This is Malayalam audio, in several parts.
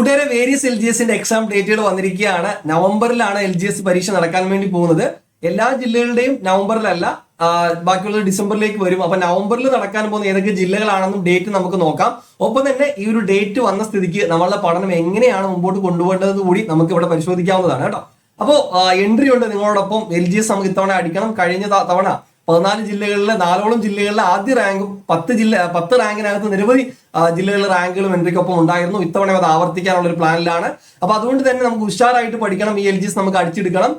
കൂട്ടുകാരെ വേരിയസ് LGSന്റെ എക്സാം ഡേറ്റുകൾ വന്നിരിക്കുകയാണ്. നവംബറിലാണ് LGS പരീക്ഷ നടക്കാൻ വേണ്ടി പോകുന്നത്. എല്ലാ ജില്ലകളുടെയും നവംബറിലല്ല, ബാക്കിയുള്ളത് ഡിസംബറിലേക്ക് വരും. അപ്പൊ നവംബറിൽ നടക്കാൻ പോകുന്ന ഏതൊക്കെ ജില്ലകളാണെന്നും ഡേറ്റ് നമുക്ക് നോക്കാം. ഒപ്പം തന്നെ ഈ ഒരു ഡേറ്റ് വന്ന സ്ഥിതിക്ക് നമ്മളുടെ പഠനം എങ്ങനെയാണ് മുമ്പോട്ട് കൊണ്ടുപോകേണ്ടത് കൂടി നമുക്ക് ഇവിടെ പരിശോധിക്കാവുന്നതാണ് കേട്ടോ. അപ്പോൾ എൻട്രി ഉണ്ട് നിങ്ങളോടൊപ്പം. LGS നമുക്ക് ഇത്തവണ അടിക്കണം. കഴിഞ്ഞ തവണ 14 ജില്ലകളിലെ 4ഓളം ജില്ലകളിലെ ആദ്യ റാങ്കും 10 റാങ്കിനകത്ത് നിരവധി ജില്ലകളിലെ റാങ്കുകളും എൻട്രിക്കൊപ്പം ഉണ്ടായിരുന്നു. ഇത്തവണ അത് ആവർത്തിക്കാനുള്ള ഒരു പ്ലാനിലാണ്. അപ്പൊ അതുകൊണ്ട് തന്നെ നമുക്ക് ഉഷാറായിട്ട് പഠിക്കണം. ഈ LGS നമുക്ക് അടിച്ചെടുക്കണം.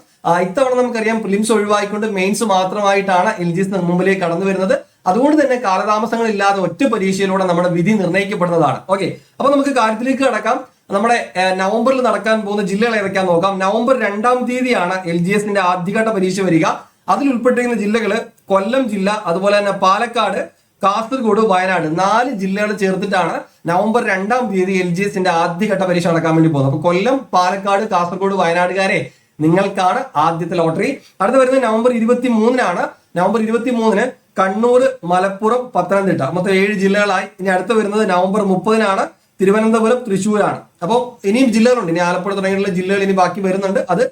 ഇത്തവണ നമുക്കറിയാം പ്രിലിംസ് ഒഴിവായിക്കൊണ്ട് മെയിൻസ് മാത്രമായിട്ടാണ് LGS മുമ്പിലേക്ക് കടന്നു വരുന്നത്. അതുകൊണ്ട് തന്നെ കാലതാമസങ്ങൾ ഇല്ലാതെ ഒറ്റ പരീക്ഷയിലൂടെ നമ്മുടെ വിധി നിർണ്ണയിക്കപ്പെടുന്നതാണ്. ഓക്കെ, അപ്പൊ നമുക്ക് കാര്യത്തിലേക്ക് കടക്കാം. നമ്മുടെ നവംബറിൽ നടക്കാൻ പോകുന്ന ജില്ലകൾ ഏതൊക്കെയാന്ന് നോക്കാം. നവംബർ 2-ാം തീയതിയാണ് LGSന്റെ ആദ്യഘട്ട പരീക്ഷ വരിക. അതിൽ ഉൾപ്പെട്ടിരിക്കുന്ന ജില്ലകള് കൊല്ലം ജില്ല, അതുപോലെ തന്നെ പാലക്കാട്, കാസർഗോഡ്, വയനാട് 4 ജില്ലകൾ ചേർത്തിട്ടാണ് നവംബർ 2-ാം തീയതി LGSന്റെ ആദ്യഘട്ട പരീക്ഷ നടക്കാൻ വേണ്ടി പോകുന്നത്. അപ്പൊ കൊല്ലം, പാലക്കാട്, കാസർഗോഡ്, വയനാടുകാരെ നിങ്ങൾക്കാണ് ആദ്യത്തെ ലോട്ടറി. അടുത്ത വരുന്നത് നവംബർ 23-നാണ്. നവംബർ 23-ന് കണ്ണൂർ, മലപ്പുറം, പത്തനംതിട്ട, മൊത്തം 7 ജില്ലകളായി. ഇനി അടുത്ത വരുന്നത് നവംബർ 30-നാണ്. തിരുവനന്തപുരം, തൃശ്ശൂരാണ്. അപ്പോൾ ഇനിയും ജില്ലകളുണ്ട്. ഇനി ആലപ്പുഴ തുടങ്ങിയുള്ള ജില്ലകൾ ഇനി ബാക്കി വരുന്നുണ്ട്. അത്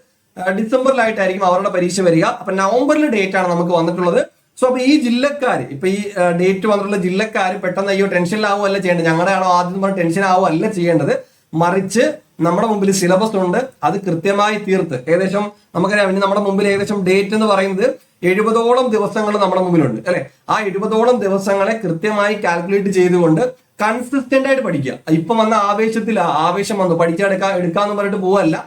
ഡിസംബറിലായിട്ടായിരിക്കും അവരുടെ പരീക്ഷ വരിക. അപ്പൊ നവംബറിലെ ഡേറ്റ് ആണ് നമുക്ക് വന്നിട്ടുള്ളത്. സോ അപ്പൊ ഈ ജില്ലക്കാർ, ഇപ്പൊ ഈ ഡേറ്റ് വന്നിട്ടുള്ള ജില്ലക്കാർ പെട്ടെന്ന് അയ്യോ ടെൻഷനിലാവുകയല്ല ചെയ്യേണ്ടത്, ഞങ്ങളുടെ ആണോ ആദ്യം പറഞ്ഞ് ടെൻഷൻ ആവുകയല്ല ചെയ്യേണ്ടത്. മറിച്ച് നമ്മുടെ മുമ്പിൽ സിലബസ് ഉണ്ട്, അത് കൃത്യമായി തീർത്ത് ഏകദേശം നമുക്കറിയാം. ഇനി നമ്മുടെ മുമ്പിൽ ഏകദേശം ഡേറ്റ് എന്ന് പറയുന്നത് 70ഓളം ദിവസങ്ങൾ നമ്മുടെ മുമ്പിലുണ്ട് അല്ലെ. ആ 70ഓളം ദിവസങ്ങളെ കൃത്യമായി കാൽക്കുലേറ്റ് ചെയ്തുകൊണ്ട് കൺസിസ്റ്റന്റ് ആയിട്ട് പഠിക്കുക. ഇപ്പം വന്ന ആവേശം വന്നു എടുക്കാന്ന് പറഞ്ഞിട്ട് പോവല്ല.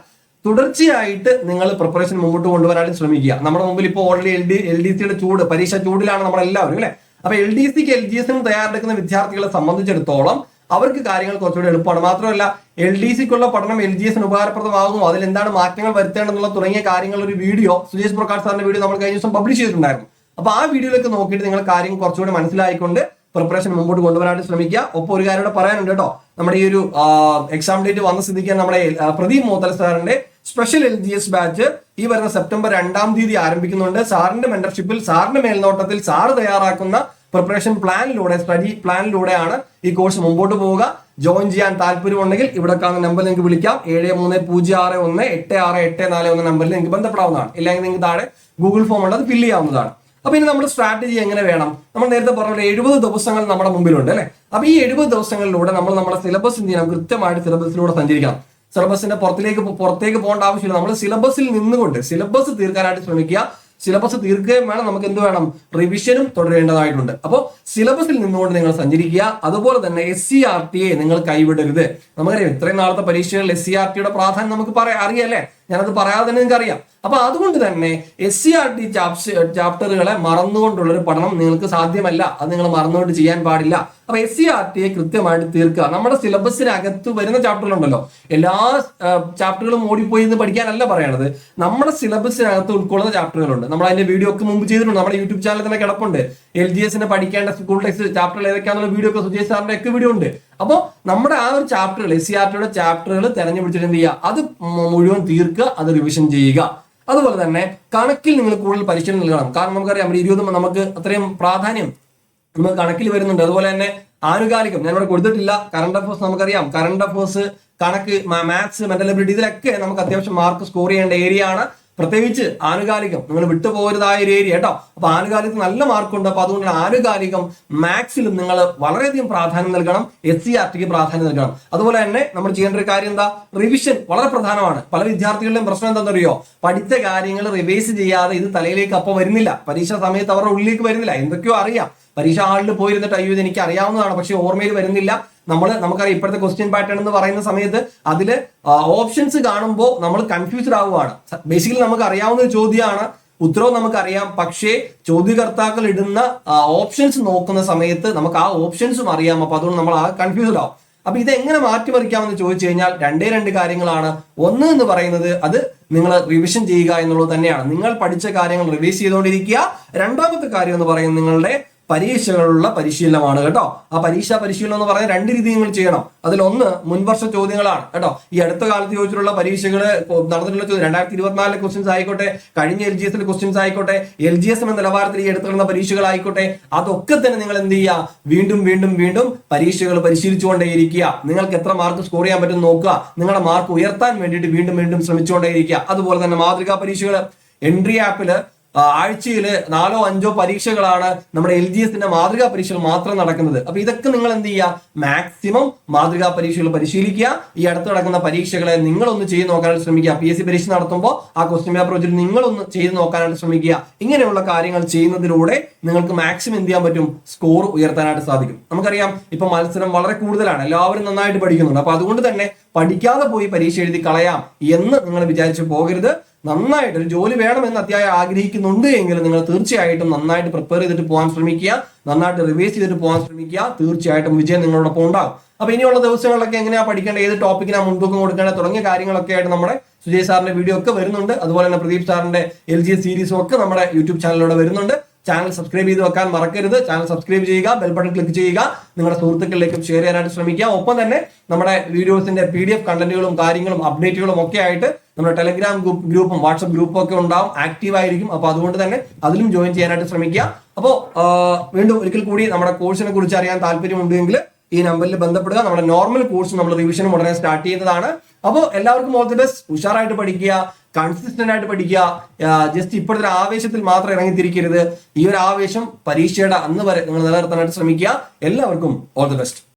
തുടർച്ചയായിട്ട് നിങ്ങൾ പ്രിപ്പറേഷൻ മുമ്പോട്ട് കൊണ്ടുവരാനായിട്ട് ശ്രമിക്കുക. നമ്മുടെ മുമ്പിൽ ഇപ്പോൾ ഓൾറെഡി LDCയുടെ ചൂട്, പരീക്ഷ ചൂടിലാണ് നമ്മളെല്ലാവരും അല്ലെ. അപ്പൊ LDCക്ക് LGSനും തയ്യാറെടുക്കുന്ന വിദ്യാർത്ഥികളെ സംബന്ധിച്ചിടത്തോളം അവർക്ക് കാര്യങ്ങൾ കുറച്ചുകൂടി എളുപ്പമാണ്. മാത്രമല്ല LDCക്കുള്ള പഠനം LGSന് ഉപകാരപ്രദമാകുന്നു, അതിൽ എന്താണ് മാറ്റങ്ങൾ വരുത്തേണ്ടതെന്നുള്ള തുടങ്ങിയ കാര്യങ്ങൾ ഒരു വീഡിയോ, സുജേഷ് പ്രകാശ് സാറിന്റെ വീഡിയോ നമ്മൾ കഴിഞ്ഞ ദിവസം പബ്ലിഷ് ചെയ്തിട്ടുണ്ടായിരുന്നു. അപ്പൊ ആ വീഡിയോയിലൊക്കെ നോക്കിയിട്ട് നിങ്ങൾ കാര്യം കുറച്ചുകൂടി മനസ്സിലായിക്കൊണ്ട് പ്രിപ്പറേഷൻ മുമ്പോട്ട് കൊണ്ടുവരാനായിട്ട് ശ്രമിക്കുക. ഒപ്പം ഒരു കാര്യം ഇവിടെ പറയാനുണ്ട് കേട്ടോ. നമ്മുടെ ഈ ഒരു എക്സാം ഡേറ്റ് വന്ന സ്ഥിതിക്ക് നമ്മുടെ പ്രദീപ് മോത്തൽ സാറിന്റെ സ്പെഷ്യൽ LGS ബാച്ച് ഈ വരുന്ന സെപ്റ്റംബർ 2-ാം തീയതി ആരംഭിക്കുന്നുണ്ട്. സാറിന്റെ മെന്റർഷിപ്പിൽ, സാറിന്റെ മേൽനോട്ടത്തിൽ സാറ് തയ്യാറാക്കുന്ന പ്രിപ്പറേഷൻ പ്ലാനിലൂടെ, സ്റ്റഡി പ്ലാനിലൂടെയാണ് ഈ കോഴ്സ് മുമ്പോട്ട് പോവുക. ജോയിൻ ചെയ്യാൻ താല്പര്യമുണ്ടെങ്കിൽ ഇവിടെ കാണുന്ന നമ്പർ നിങ്ങൾക്ക് വിളിക്കാം. 7306186841 നമ്പറിൽ നിങ്ങൾക്ക് ബന്ധപ്പെടാവുന്നതാണ്. ഇല്ലെങ്കിൽ നിങ്ങൾക്ക് താഴെ ഗൂഗിൾ ഫോം ഉണ്ട്, അത് ഫില്ല് ചെയ്യാവുന്നതാണ്. അപ്പൊ ഇനി നമ്മുടെ സ്ട്രാറ്റജി എങ്ങനെ വേണം? നമ്മൾ നേരത്തെ പറഞ്ഞ 70 ദിവസങ്ങൾ നമ്മുടെ മുമ്പിലുണ്ട് അല്ലെ. അപ്പൊ ഈ 70 ദിവസങ്ങളിലൂടെ നമ്മൾ നമ്മുടെ സിലബസ് എന്ത് ചെയ്യണം? കൃത്യമായിട്ട് സിലബസിലൂടെ സഞ്ചരിക്കണം. സിലബസിന്റെ പുറത്തേക്ക് പോകേണ്ട ആവശ്യമില്ല. നമ്മൾ സിലബസിൽ നിന്നുകൊണ്ട് സിലബസ് തീർക്കാനായിട്ട് ശ്രമിക്കുക. സിലബസ് തീർക്കുകയും വേണം, നമുക്ക് എന്ത് വേണം? റിവിഷനും തുടരേണ്ടതായിട്ടുണ്ട്. അപ്പോൾ സിലബസിൽ നിന്നുകൊണ്ട് നിങ്ങൾ സഞ്ചരിക്കുക. അതുപോലെ തന്നെ SCRTയെ നിങ്ങൾ കൈവിടരുത്. നമുക്കറിയാം ഇത്രയും നാളത്തെ പരീക്ഷകളിൽ SCRTയുടെ പ്രാധാന്യം നമുക്ക് അറിയാല്ലേ. ഞാനത് പറയാതെ തന്നെ നിങ്ങൾക്ക് അറിയാം. അപ്പൊ അതുകൊണ്ട് തന്നെ SCRT ചാപ്റ്ററുകളെ മറന്നുകൊണ്ടുള്ള ഒരു പഠനം നിങ്ങൾക്ക് സാധ്യമല്ല. അത് നിങ്ങൾ മറന്നുകൊണ്ട് ചെയ്യാൻ പാടില്ല. അപ്പൊ SCRTയെ കൃത്യമായിട്ട് തീർക്കുക. നമ്മുടെ സിലബസിനകത്ത് വരുന്ന ചാപ്റ്ററുകളുണ്ടല്ലോ, എല്ലാ ചാപ്റ്ററുകളും ഓടിപ്പോയി എന്ന് പഠിക്കാനല്ല പറയണത്. നമ്മുടെ സിലബസിനകത്ത് ഉൾക്കൊള്ളുന്ന ചാപ്റ്ററുകളുണ്ട്. നമ്മൾ അതിന്റെ വീഡിയോ ഒക്കെ മുമ്പ് ചെയ്തിട്ടുണ്ട്. നമ്മുടെ യൂട്യൂബ് ചാനലിൽ തന്നെ കിടപ്പുണ്ട്. LGSന് പഠിക്കേണ്ട സ്കൂൾ ടെക്സ്റ്റ് ചാപ്റ്ററുകൾ ഏതൊക്കെയാണെന്നുള്ള വീഡിയോ ഒക്കെ സുജയ് സാറിന്റെ ഒക്കെ വീഡിയോ ഉണ്ട്. അപ്പോൾ നമ്മുടെ ആ ഒരു ചാപ്റ്ററുകൾ, SCRTയുടെ ചാപ്റ്ററുകൾ തെരഞ്ഞെടുത്തിട്ട് എന്ത് ചെയ്യുക? അത് മുഴുവൻ തീർക്കുക, അത് റിവിഷൻ ചെയ്യുക. അതുപോലെ തന്നെ കണക്കിൽ നിങ്ങൾ കൂടുതൽ പരിശീലനം നൽകണം. കാരണം നമുക്കറിയാം 20 നമുക്ക് അത്രയും പ്രാധാന്യം നമുക്ക് കണക്കിൽ വരുന്നുണ്ട്. അതുപോലെ തന്നെ ആനുകാലികം ഞാനിവിടെ കൊടുത്തിട്ടില്ല. കറണ്ട് അഫേഴ്സ് നമുക്കറിയാം. കറണ്ട് അഫേഴ്സ്, കണക്ക്, മാത്സ്, മെന്റൽ എബിലിറ്റി, ഇതിലൊക്കെ നമുക്ക് അത്യാവശ്യം മാർക്ക് സ്കോർ ചെയ്യേണ്ട ഏരിയ ആണ്. പ്രത്യേകിച്ച് ആനുകാലികം നിങ്ങൾ വിട്ടുപോകരുതായ ഒരു ഏരിയ കേട്ടോ. അപ്പൊ ആനുകാലികത്തിന് നല്ല മാർക്കുണ്ട്. അപ്പൊ അതുകൊണ്ട് ആനുകാലികം, മാത്സിലും നിങ്ങൾ വളരെയധികം പ്രാധാന്യം നൽകണം. SCRTക്ക് പ്രാധാന്യം നൽകണം. അതുപോലെ തന്നെ നമ്മൾ ചെയ്യേണ്ട ഒരു കാര്യം എന്താ? റിവിഷൻ വളരെ പ്രധാനമാണ്. പല വിദ്യാർത്ഥികളുടെയും പ്രശ്നം എന്താണെന്നറിയോ? പഠിച്ച കാര്യങ്ങൾ റിവൈസ് ചെയ്യാതെ ഇത് തലയിലേക്ക് അപ്പം വരുന്നില്ല. പരീക്ഷാ സമയത്ത് അവരുടെ ഉള്ളിലേക്ക് വരുന്നില്ല. എന്തൊക്കെയോ അറിയാം, പരീക്ഷാ ഹാളിൽ പോയിരുന്നിട്ട് അയ്യോ ഇത് എനിക്ക് അറിയാവുന്നതാണ്, പക്ഷെ ഓർമ്മയിൽ വരുന്നില്ല. നമുക്കറിയാം ഇപ്പോഴത്തെ ക്വസ്റ്റ്യൻ പാറ്റേൺ എന്ന് പറയുന്ന സമയത്ത് അതില് ഓപ്ഷൻസ് കാണുമ്പോൾ നമ്മൾ കൺഫ്യൂസ്ഡ് ആവുകയാണ്. ബേസിക്കലി നമുക്ക് അറിയാവുന്ന ഒരു ചോദ്യമാണ്, ഉത്തരവും നമുക്കറിയാം. പക്ഷേ ചോദ്യകർത്താക്കൾ ഇടുന്ന ഓപ്ഷൻസ് നോക്കുന്ന സമയത്ത് നമുക്ക് ആ ഓപ്ഷൻസും അറിയാം. അപ്പൊ അതുകൊണ്ട് നമ്മൾ ആ കൺഫ്യൂസ്ഡ് ആവും. അപ്പൊ ഇത് എങ്ങനെ മാറ്റിമറിക്കാമെന്ന് ചോദിച്ചു കഴിഞ്ഞാൽ രണ്ട് കാര്യങ്ങളാണ്. ഒന്ന് എന്ന് പറയുന്നത് അത് നിങ്ങൾ റിവിഷൻ ചെയ്യുക എന്നുള്ളത് തന്നെയാണ്. നിങ്ങൾ പഠിച്ച കാര്യങ്ങൾ റിവൈസ് ചെയ്തുകൊണ്ടിരിക്കുക. രണ്ടാമത്തെ കാര്യം എന്ന് പറയുന്നത് നിങ്ങളുടെ പരീക്ഷകളുള്ള പരിശീലനമാണ് കേട്ടോ. ആ പരീക്ഷാ പരിശീലനം എന്ന് പറഞ്ഞാൽ 2 രീതി നിങ്ങൾ ചെയ്യണം. അതിലൊന്ന് മുൻവർഷ ചോദ്യങ്ങളാണ് കേട്ടോ. ഈ അടുത്ത കാലത്ത് ചോദിച്ചിട്ടുള്ള പരീക്ഷകൾ നടന്നിട്ടുള്ള ചോദ്യം 2024 ക്വസ്റ്റ്യൻസ് ആയിക്കോട്ടെ, കഴിഞ്ഞ LGS ക്വസ്റ്റ്യൻസ് ആയിക്കോട്ടെ, LGS എന്ന നിലവാരത്തിൽ ഈ എടുത്തിട്ടുള്ള പരീക്ഷകളായിക്കോട്ടെ, അതൊക്കെ തന്നെ നിങ്ങൾ എന്ത് ചെയ്യുക, വീണ്ടും വീണ്ടും വീണ്ടും പരീക്ഷകൾ പരിശീലിച്ചുകൊണ്ടേയിരിക്കുക. നിങ്ങൾക്ക് എത്ര മാർക്ക് സ്കോർ ചെയ്യാൻ പറ്റും നോക്കുക. നിങ്ങളുടെ മാർക്ക് ഉയർത്താൻ വേണ്ടിയിട്ട് വീണ്ടും വീണ്ടും ശ്രമിച്ചുകൊണ്ടേയിരിക്കുക. അതുപോലെ തന്നെ മാതൃകാ പരീക്ഷകൾ എൻട്രി ആപ്പില് ആഴ്ചയിൽ 4 or 5 പരീക്ഷകളാണ് നമ്മുടെ LGSന്റെ മാതൃകാ പരീക്ഷകൾ മാത്രം നടക്കുന്നത്. അപ്പൊ ഇതൊക്കെ നിങ്ങൾ എന്ത് ചെയ്യുക, മാക്സിമം മാതൃകാ പരീക്ഷകൾ പരിശീലിക്കുക. ഈ അടുത്ത് നടക്കുന്ന പരീക്ഷകളെ നിങ്ങളൊന്ന് ചെയ്ത് നോക്കാനായിട്ട് ശ്രമിക്കുക. PSC പരീക്ഷ നടത്തുമ്പോൾ ആ ക്വസ്റ്റ്യൻ പേപ്പർ വെച്ചിട്ട് നിങ്ങളൊന്ന് ചെയ്ത് നോക്കാനായിട്ട് ശ്രമിക്കുക. ഇങ്ങനെയുള്ള കാര്യങ്ങൾ ചെയ്യുന്നതിലൂടെ നിങ്ങൾക്ക് മാക്സിമം എന്ത് ചെയ്യാൻ പറ്റും, സ്കോർ ഉയർത്താനായിട്ട് സാധിക്കും. നമുക്കറിയാം ഇപ്പൊ മത്സരം വളരെ കൂടുതലാണ്, എല്ലാവരും നന്നായിട്ട് പഠിക്കുന്നുണ്ട്. അപ്പൊ അതുകൊണ്ട് തന്നെ പഠിക്കാതെ പോയി പരീക്ഷ എഴുതി കളയാം എന്ന് നിങ്ങൾ വിചാരിച്ചു പോകരുത്. നന്നായിട്ട് ഒരു ജോലി വേണമെന്ന് അത്യാവശ്യം ആഗ്രഹിക്കുന്നുണ്ട് എങ്കിൽ നിങ്ങൾ തീർച്ചയായിട്ടും നന്നായിട്ട് പ്രിപ്പയർ ചെയ്തിട്ട് പോകാൻ ശ്രമിക്കുക, നന്നായിട്ട് റിവൈസ് ചെയ്തിട്ട് പോകാൻ ശ്രമിക്കുക. തീർച്ചയായിട്ടും വിജയം നിങ്ങളോടൊപ്പം ഉണ്ടാകും. അപ്പൊ ഇനിയുള്ള ദിവസങ്ങളിലൊക്കെ എങ്ങനെയാ പഠിക്കേണ്ടത്, ഏത് ടോപ്പിക്കിനാ മുൻതൂക്കം കൊടുക്കേണ്ടത് തുടങ്ങിയ കാര്യങ്ങളൊക്കെ ആയിട്ട് നമ്മുടെ സുജയ് സാറിന്റെ വീഡിയോ ഒക്കെ വരുന്നുണ്ട്. അതുപോലെ തന്നെ പ്രദീപ് സാറിന്റെ LGS സീരീസും ഒക്കെ നമ്മുടെ യൂട്യൂബ് ചാനലിലൂടെ വരുന്നുണ്ട്. ചാനൽ സബ്സ്ക്രൈബ് ചെയ്ത് വെക്കാൻ മറക്കരുത്. ചാനൽ സബ്സ്ക്രൈബ് ചെയ്യുക, ബെൽ ബട്ടൺ ക്ലിക്ക് ചെയ്യുക, നിങ്ങളുടെ സുഹൃത്തുക്കളിലേക്കും ഷെയർ ചെയ്യാനായിട്ട് ശ്രമിക്കുക. ഒപ്പം തന്നെ നമ്മുടെ വീഡിയോസിന്റെ PDF കണ്ടന്റുകളും കാര്യങ്ങളും അപ്ഡേറ്റുകളും ഒക്കെ ആയിട്ട് നമ്മുടെ ടെലഗ്രാം ഗ്രൂപ്പും വാട്സ്ആപ്പ് ഗ്രൂപ്പും ഒക്കെ ഉണ്ടാവും, ആക്റ്റീവ് ആയിരിക്കും. അപ്പൊ അതുകൊണ്ട് തന്നെ അതിലും ജോയിൻ ചെയ്യാനായിട്ട് ശ്രമിക്കുക. അപ്പോൾ വീണ്ടും ഒരിക്കൽ കൂടി നമ്മുടെ കോഴ്സിനെ കുറിച്ച് അറിയാൻ താല്പര്യമുണ്ടെങ്കിൽ ഈ നമ്പറിൽ ബന്ധപ്പെടുക. നമ്മുടെ നോർമൽ കോഴ്സ് നമ്മൾ റിവിഷനും ഉടനെ സ്റ്റാർട്ട് ചെയ്യുന്നതാണ്. അപ്പോൾ എല്ലാവർക്കും ഓൾ ദി ബെസ്റ്റ്. ഉഷാറായിട്ട് പഠിക്കുക, കൺസിസ്റ്റന്റ് ആയിട്ട് പഠിക്കുക. ജസ്റ്റ് ഇപ്പോഴത്തെ ആവേശത്തിൽ മാത്രം ഇറങ്ങിത്തിരിക്കരുത്. ഈ ഒരു ആവേശം പരീക്ഷയുടെ അന്ന് വരെ നിങ്ങൾ നിലനിർത്താനായിട്ട് ശ്രമിക്കുക. എല്ലാവർക്കും ഓൾ ദി ബെസ്റ്റ്.